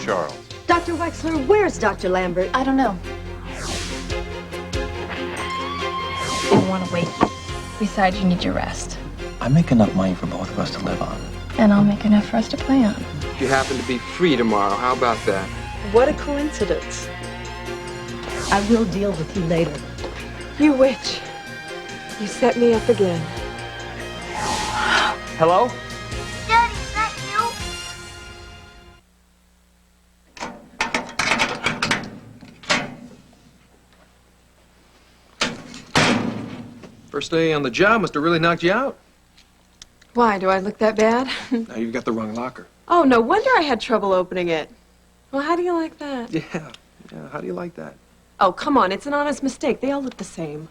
Charles. Dr. Wexler, where's Dr. Lambert? I don't know. Didn't want to wake you. Besides, you need your rest. I make enough money for both of us to live on. And I'll make enough for us to play on. You happen to be free tomorrow. How about that? What a coincidence. I will deal with you later. You witch. You set me up again. Hello? Daddy, is that you? First day on the job must have really knocked you out. Why, do I look that bad? Now you've got the wrong locker. Oh, no wonder I had trouble opening it. Well, how do you like that? Yeah, how do you like that? Oh, come on, it's an honest mistake. They all look the same.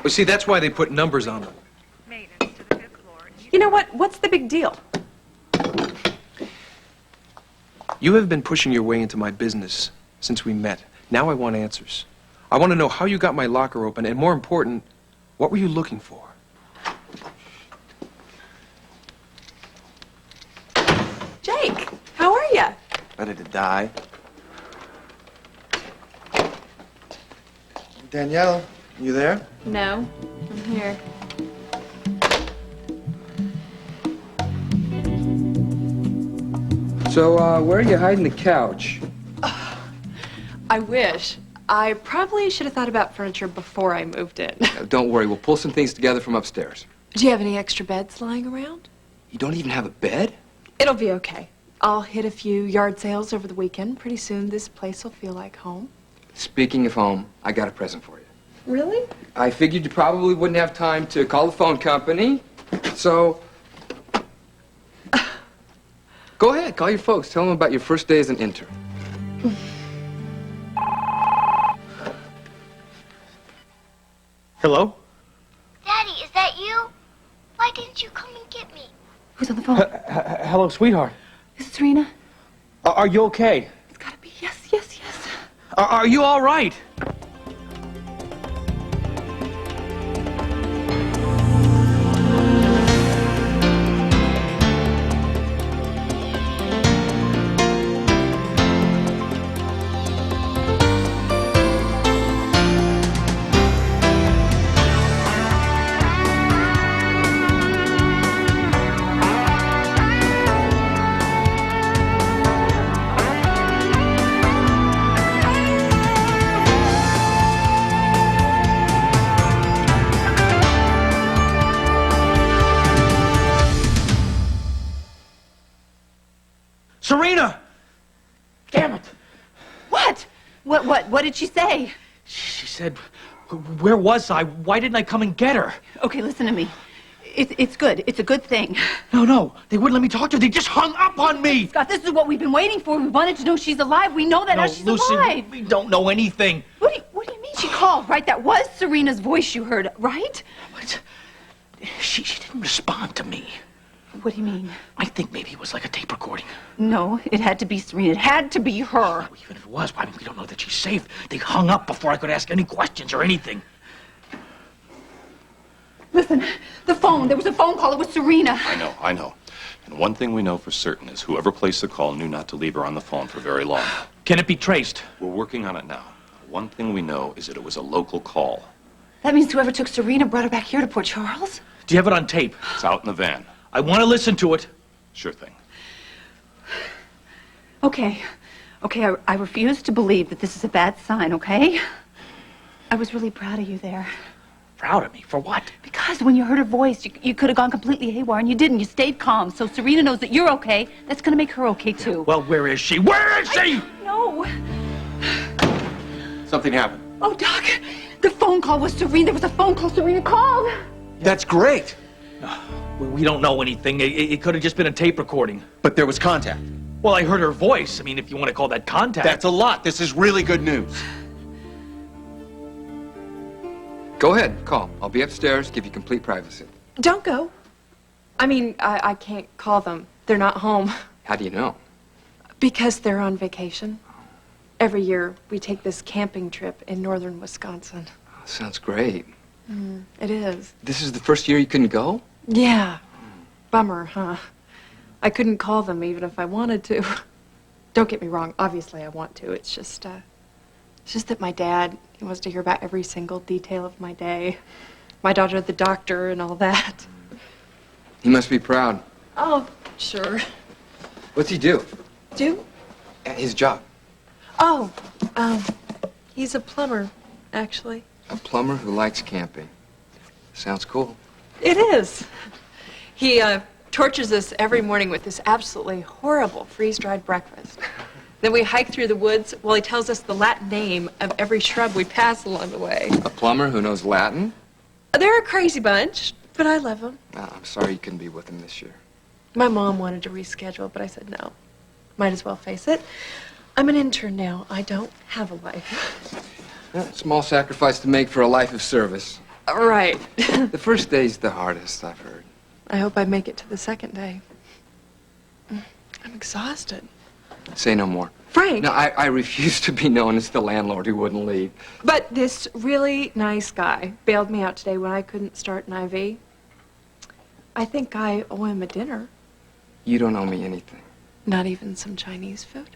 Well, see, that's why they put numbers on them. You know what? What's the big deal? You have been pushing your way into my business since we met. Now I want answers. I want to know how you got my locker open, and more important, what were you looking for? Jake, how are you? Ready to die? Danielle, you there? No, I'm here. So, where are you hiding the couch? I wish. I probably should have thought about furniture before I moved in. Don't worry, we'll pull some things together from upstairs. Do you have any extra beds lying around? You don't even have a bed? It'll be okay. I'll hit a few yard sales over the weekend. Pretty soon this place will feel like home. Speaking of home, I got a present for you. Really? I figured you probably wouldn't have time to call the phone company, so... Go ahead, call your folks. Tell them about your first day as an intern. Hello? Daddy, is that you? Why didn't you come and get me? Who's on the phone? Hello, sweetheart. Is it Serena? Are you okay? It's gotta be. Yes, yes, yes. Are you all right? Serena! Damn it! What? What did she say? She said, where was I? Why didn't I come and get her? Okay, listen to me. It's good. It's a good thing. No, they wouldn't let me talk to her. They just hung up on me. Scott, this is what we've been waiting for. We wanted to know she's alive. We know that now she's Lucy, alive. we don't know anything. What do you mean she called, right? That was Serena's voice you heard, right? What? She didn't respond to me. What do you mean? I think maybe it was like a tape recording. No, it had to be Serena. It had to be her. Even if it was, I mean, we don't know that she's safe. They hung up before I could ask any questions or anything. Listen, the phone. There was a phone call. It was Serena. I know. And one thing we know for certain is whoever placed the call knew not to leave her on the phone for very long. Can it be traced? We're working on it now. One thing we know is that it was a local call. That means whoever took Serena brought her back here to Port Charles? Do you have it on tape? It's out in the van. I want to listen to it. Sure thing. Okay, I refuse to believe that this is a bad sign, okay? I was really proud of you there. Proud of me? For what? Because when you heard her voice, you could have gone completely haywire, and you didn't. You stayed calm, so Serena knows that you're okay. That's going to make her okay, too. Well, where is she? Where is she? No. Something happened. Oh, Doc, the phone call was Serena. There was a phone call Serena called. That's great. We don't know anything. It could have just been a tape recording. But there was contact. Well, I heard her voice. I mean, if you want to call that contact. That's a lot. This is really good news. Go ahead, call. I'll be upstairs, give you complete privacy. Don't go. I mean, I can't call them. They're not home. How do you know? Because they're on vacation. Every year, we take this camping trip in northern Wisconsin. Sounds great. It is. This is the first year you couldn't go? Yeah. Bummer, huh? I couldn't call them even if I wanted to. Don't get me wrong, obviously I want to. It's just that my dad, he wants to hear about every single detail of my day. My daughter at the doctor and all that. He must be proud. Oh, sure. What's he do? Do? His job. Oh, he's a plumber, actually. A plumber who likes camping. Sounds cool. It is. He tortures us every morning with this absolutely horrible freeze-dried breakfast. Then we hike through the woods while he tells us the Latin name of every shrub we pass along the way. A plumber who knows Latin? They're a crazy bunch, but I love them. I'm sorry you couldn't be with him this year. My mom wanted to reschedule, but I said no. Might as well face it. I'm an intern now. I don't have a life. Yeah, small sacrifice to make for a life of service. Right. The first day's the hardest, I've heard. I hope I make it to the second day. I'm exhausted. Say no more. Frank! No, I refuse to be known as the landlord who wouldn't leave. But this really nice guy bailed me out today when I couldn't start an IV. I think I owe him a dinner. You don't owe me anything. Not even some Chinese food.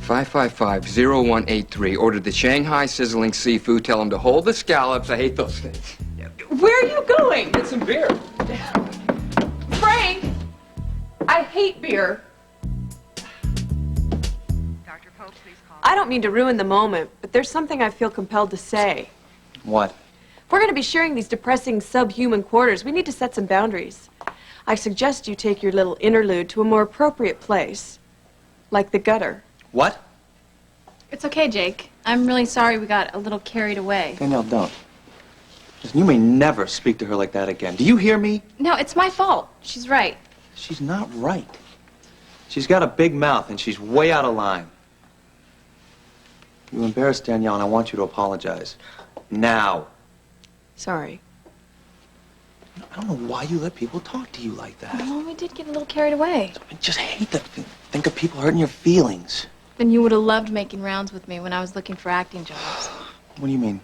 555-0183. Ordered the Shanghai sizzling seafood. Tell him to hold the scallops. I hate those things. Where are you going? Get some beer. Frank! I hate beer. Dr. Pope, please call. I don't mean to ruin the moment, but there's something I feel compelled to say. What? If we're going to be sharing these depressing subhuman quarters, we need to set some boundaries. I suggest you take your little interlude to a more appropriate place, like the gutter. What? It's okay, Jake. I'm really sorry we got a little carried away. Danielle, don't. Listen, you may never speak to her like that again. Do you hear me? No, it's my fault. She's right. She's not right. She's got a big mouth, and she's way out of line. You embarrassed Danielle, and I want you to apologize. Now. Sorry. I don't know why you let people talk to you like that. Well, we did get a little carried away. I just hate that. Think of people hurting your feelings. Then you would have loved making rounds with me when I was looking for acting jobs. What do you mean?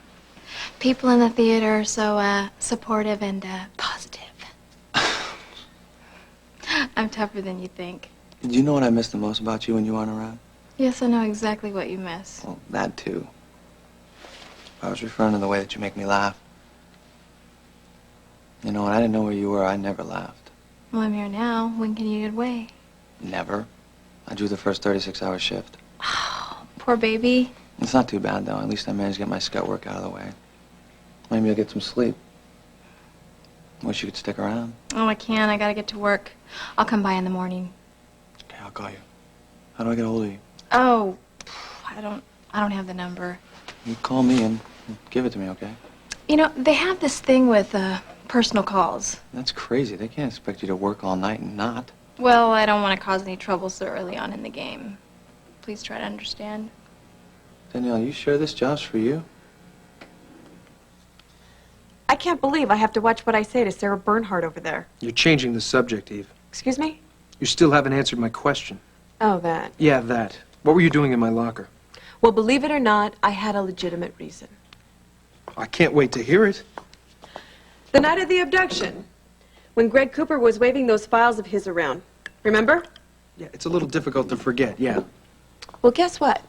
People in the theater are so supportive and positive. I'm tougher than you think. Do you know what I miss the most about you when you aren't around? Yes, I know exactly what you miss. Well, that too. I was referring to the way that you make me laugh. You know, when I didn't know where you were, I never laughed. Well, I'm here now. When can you get away? Never. I drew the first 36-hour shift. Poor baby. It's not too bad, though. At least I managed to get my scut work out of the way. Maybe I'll get some sleep. Wish you could stick around. Oh, I can't. I gotta get to work. I'll come by in the morning. Okay, I'll call you. How do I get a hold of you? Oh, I don't have the number. You call me and give it to me, okay? You know, they have this thing with personal calls. That's crazy. They can't expect you to work all night and not. Well, I don't want to cause any trouble so early on in the game. Please try to understand. Danielle, you sure this job's for you? I can't believe I have to watch what I say to Sarah Bernhardt over there. You're changing the subject, Eve. Excuse me? You still haven't answered my question. Oh, that. Yeah, that. What were you doing in my locker? Well, believe it or not, I had a legitimate reason. I can't wait to hear it. The night of the abduction, when Greg Cooper was waving those files of his around. Remember? Yeah, it's a little difficult to forget, yeah. Well, guess what?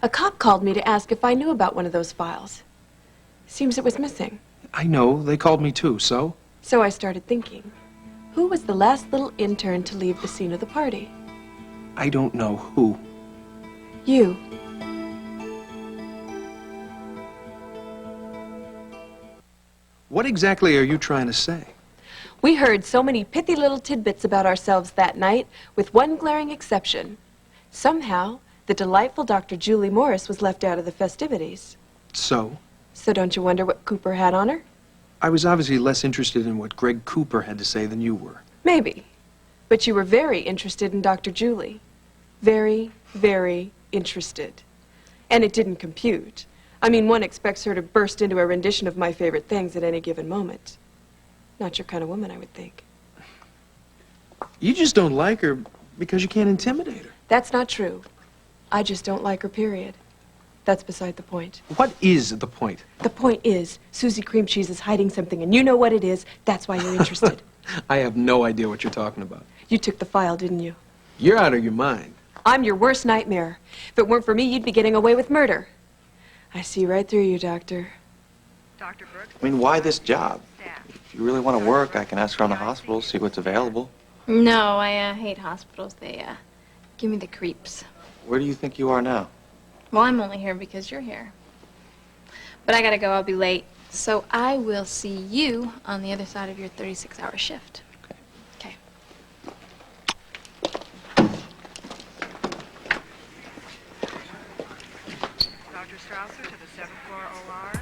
A cop called me to ask if I knew about one of those files. Seems it was missing. I know. They called me too, so? So I started thinking, who was the last little intern to leave the scene of the party? I don't know who. You. What exactly are you trying to say? We heard so many pithy little tidbits about ourselves that night, with one glaring exception. Somehow, the delightful Dr. Julie Morris was left out of the festivities. So? So don't you wonder what Cooper had on her? I was obviously less interested in what Greg Cooper had to say than you were. Maybe. But you were very interested in Dr. Julie. Very, very interested. And it didn't compute. I mean, one expects her to burst into a rendition of My Favorite Things at any given moment. Not your kind of woman, I would think. You just don't like her because you can't intimidate her. That's not true. I just don't like her, period. That's beside the point. What is the point? The point is, Susie Cream Cheese is hiding something, and you know what it is. That's why you're interested. I have no idea what you're talking about. You took the file, didn't you? You're out of your mind. I'm your worst nightmare. If it weren't for me, you'd be getting away with murder. I see right through you, Doctor. Dr. Brooks, I mean, why this job? staff. If you really want to work, I can ask around the hospital, see what's available. No, I hate hospitals. They give me the creeps. Where do you think you are now? Well, I'm only here because you're here. But I gotta go. I'll be late. So I will see you on the other side of your 36-hour shift. Okay. Okay. Dr. Strausser to the 7th floor OR.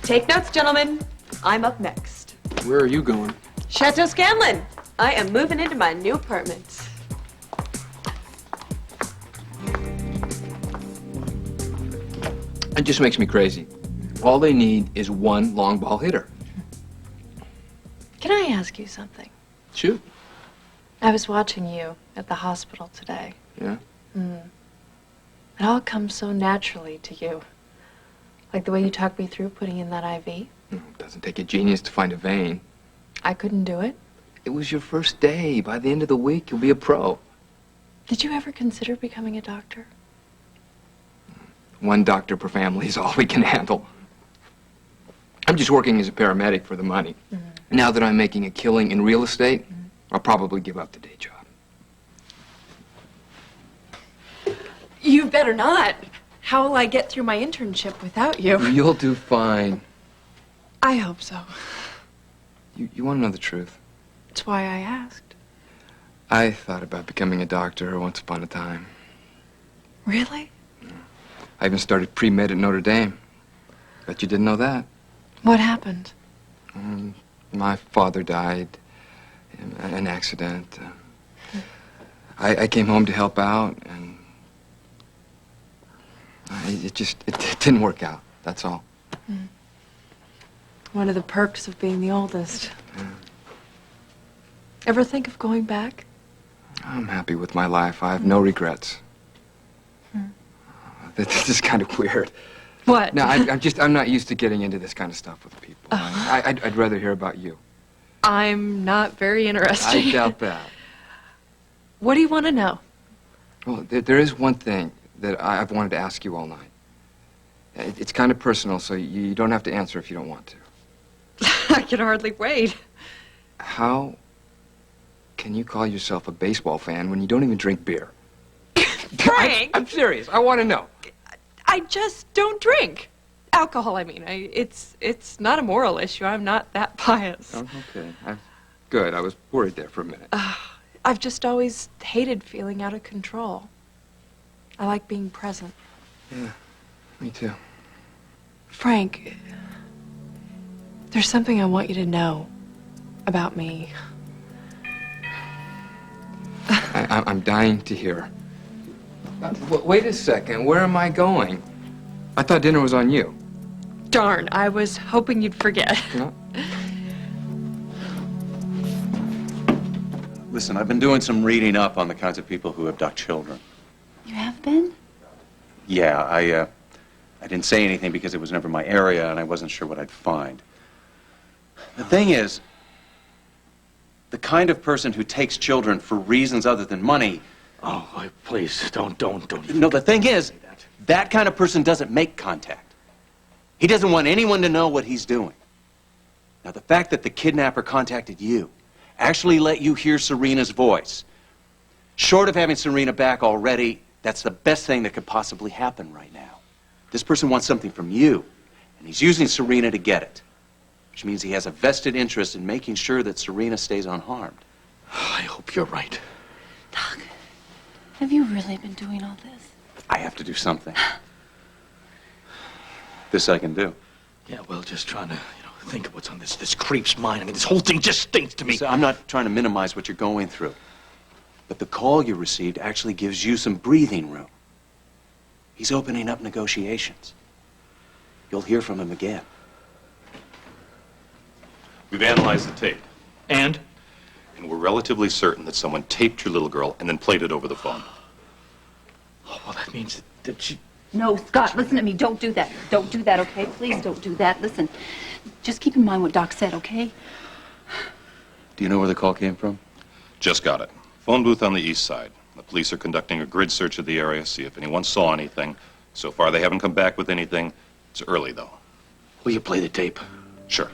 Take notes, gentlemen. I'm up next. Where are you going? Chateau Scanlon. I am moving into my new apartment. It just makes me crazy. All they need is one long ball hitter. Can I ask you something? Shoot. I was watching you at the hospital today. Yeah? It all comes so naturally to you. Like the way you talked me through putting in that IV. It doesn't take a genius to find a vein. I couldn't do it. It was your first day. By the end of the week, you'll be a pro. Did you ever consider becoming a doctor? One doctor per family is all we can handle. I'm just working as a paramedic for the money. Now that I'm making a killing in real estate, I'll probably give up the day job. You better not. How will I get through my internship without you? You'll do fine. I hope so. You want to know the truth? That's why I asked. I thought about becoming a doctor once upon a time. Really? I even started pre-med at Notre Dame. Bet you didn't know that. What happened? My father died in an accident. I came home to help out, and it didn't work out. That's all. One of the perks of being the oldest. Ever think of going back? I'm happy with my life. I have no regrets. This is kind of weird. What? No, I'm not used to getting into this kind of stuff with people. I'd rather hear about you. I'm not very interested. I doubt that. What do you want to know? Well, there is one thing that I've wanted to ask you all night. It's kind of personal, so you don't have to answer if you don't want to. I can hardly wait. How can you call yourself a baseball fan when you don't even drink beer? Frank! I'm serious. I want to know. I just don't drink. Alcohol, I mean. It's not a moral issue. I'm not that pious. Oh, okay. Good. I was worried there for a minute. I've just always hated feeling out of control. I like being present. Yeah, me too. Frank, there's something I want you to know about me. I'm dying to hear. Wait a second. Where am I going? I thought dinner was on you. Darn, I was hoping you'd forget. No? Listen, I've been doing some reading up on the kinds of people who abduct children. You have been? Yeah, I didn't say anything because it was never my area and I wasn't sure what I'd find. The thing is, the kind of person who takes children for reasons other than money. Oh, please, don't. No, the thing is, that kind of person doesn't make contact. He doesn't want anyone to know what he's doing. Now, the fact that the kidnapper contacted you, actually let you hear Serena's voice, short of having Serena back already, that's the best thing that could possibly happen right now. This person wants something from you, and he's using Serena to get it, which means he has a vested interest in making sure that Serena stays unharmed. I hope you're right. Doc, have you really been doing all this? I have to do something. This I can do. Yeah, well, just trying to, think of what's on this creep's mind. I mean, this whole thing just stinks to me. So I'm not trying to minimize what you're going through, but the call you received actually gives you some breathing room. He's opening up negotiations. You'll hear from him again. We've analyzed the tape. And? And we're relatively certain that someone taped your little girl and then played it over the phone. Oh, well, that means that she... No, Scott, listen to me. Don't do that. Don't do that, okay? Please don't do that. Listen, just keep in mind what Doc said, okay? Do you know where the call came from? Just got it. Phone booth on the east side. The police are conducting a grid search of the area, see if anyone saw anything. So far, they haven't come back with anything. It's early, though. Will you play the tape? Sure.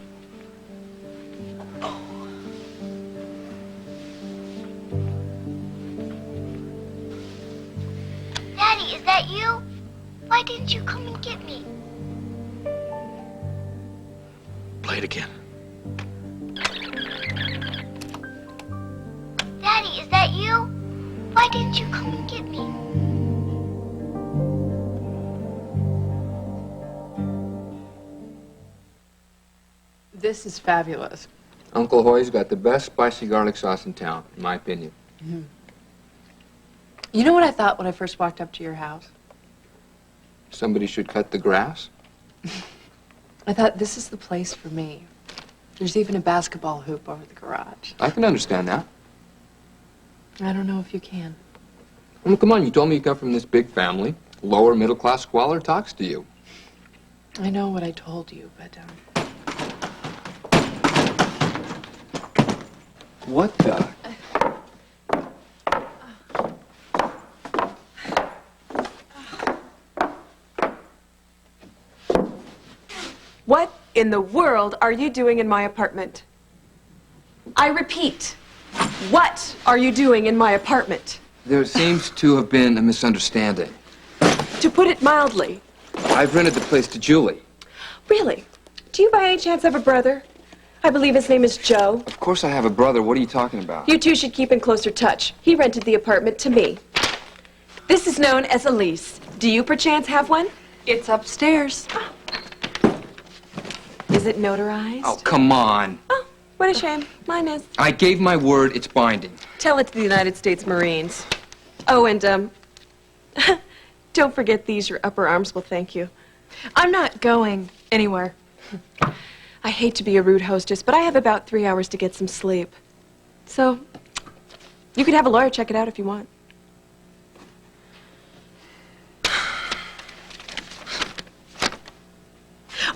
Daddy, is that you? Why didn't you come and get me? Play it again. Daddy, is that you? Why didn't you come and get me? This is fabulous. Uncle Hoy's got the best spicy garlic sauce in town, in my opinion. You know what I thought when I first walked up to your house? Somebody should cut the grass. I thought, this is the place for me. There's even a basketball hoop over the garage. I can understand that. I don't know if you can. Well, come on, you told me you come from this big family. Lower middle class squalor talks to you. I know what I told you, but, What the? What in the world are you doing in my apartment? I repeat, what are you doing in my apartment? There seems to have been a misunderstanding. To put it mildly. I've rented the place to Julie. Really? Do you by any chance have a brother? I believe his name is Joe. Of course I have a brother. What are you talking about? You two should keep in closer touch. He rented the apartment to me. This is known as a lease. Do you perchance have one? It's upstairs. Is it notarized? Oh, come on. Oh, what a shame. Mine is. I gave my word, it's binding. Tell it to the United States Marines. Oh, and, don't forget these. Your upper arms will thank you. I'm not going anywhere. I hate to be a rude hostess, but I have about 3 hours to get some sleep. So, you could have a lawyer check it out if you want.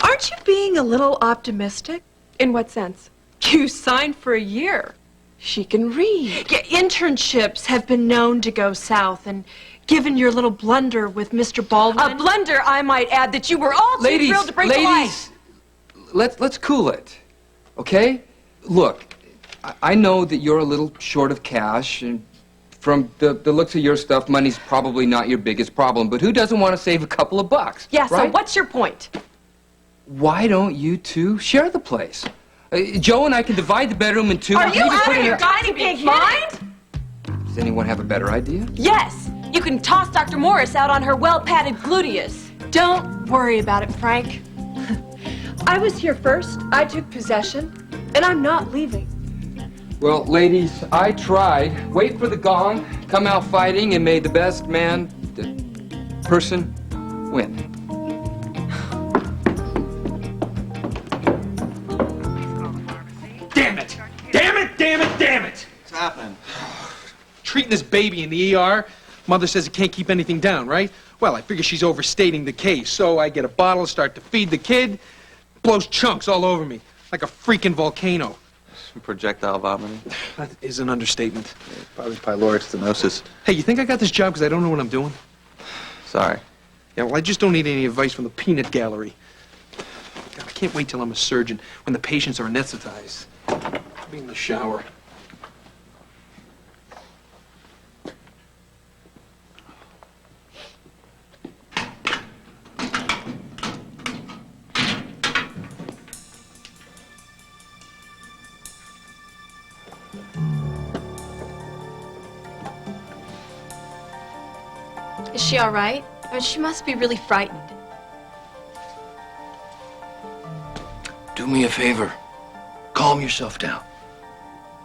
Aren't you being a little optimistic? In what sense? You signed for a year. She can read. Yeah, internships have been known to go south, and given your little blunder with Mr. Baldwin... A blunder, I might add, that you were all too thrilled to bring to life. Let's cool it, okay? Look, I know that you're a little short of cash, and from the looks of your stuff, money's probably not your biggest problem, but who doesn't want to save a couple of bucks? Yeah, right? so what's your point? Why don't you two share the place? Joe and I can divide the bedroom in two. Are We you can even out put of in your a- guiding pig mind? Does anyone have a better idea? Yes, you can toss Dr. Morris out on her well-padded gluteus. Don't worry about it, Frank. I was here first, I took possession, and I'm not leaving. Well, ladies, I tried. Wait for the gong, come out fighting, and may the best man, the person, win. Damn it! Damn it! Damn it! Damn it! What's happening? Treating this baby in the ER. Mother says it can't keep anything down, right? Well, I figure she's overstating the case, so I get a bottle, start to feed the kid, blows chunks all over me, like a freaking volcano. Projectile vomiting? That is an understatement. Probably pyloric stenosis. Hey, you think I got this job because I don't know what I'm doing? Sorry. Yeah, well, I just don't need any advice from the peanut gallery. God, I can't wait till I'm a surgeon when the patients are anesthetized. I'll be in the shower. Is she all right? I mean, she must be really frightened. Do me a favor. Calm yourself down.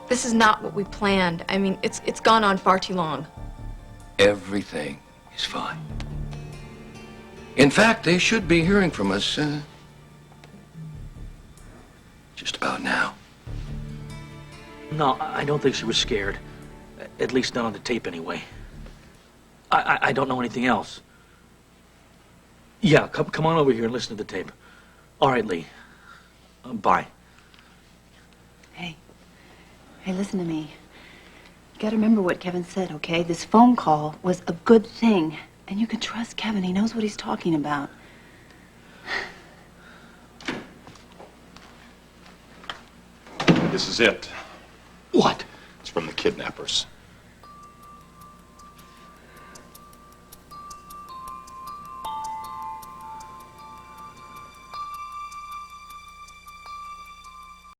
This is not what we planned. I mean, it's gone on far too long. Everything is fine. In fact, they should be hearing from us just about now. No, I don't think she was scared. At least not on the tape, anyway. I don't know anything else. Yeah, come on over here and listen to the tape. All right, Lee. Bye. Hey. Hey, listen to me. You gotta remember what Kevin said, okay? This phone call was a good thing. And you can trust Kevin. He knows what he's talking about. This is it. What? It's from the kidnappers.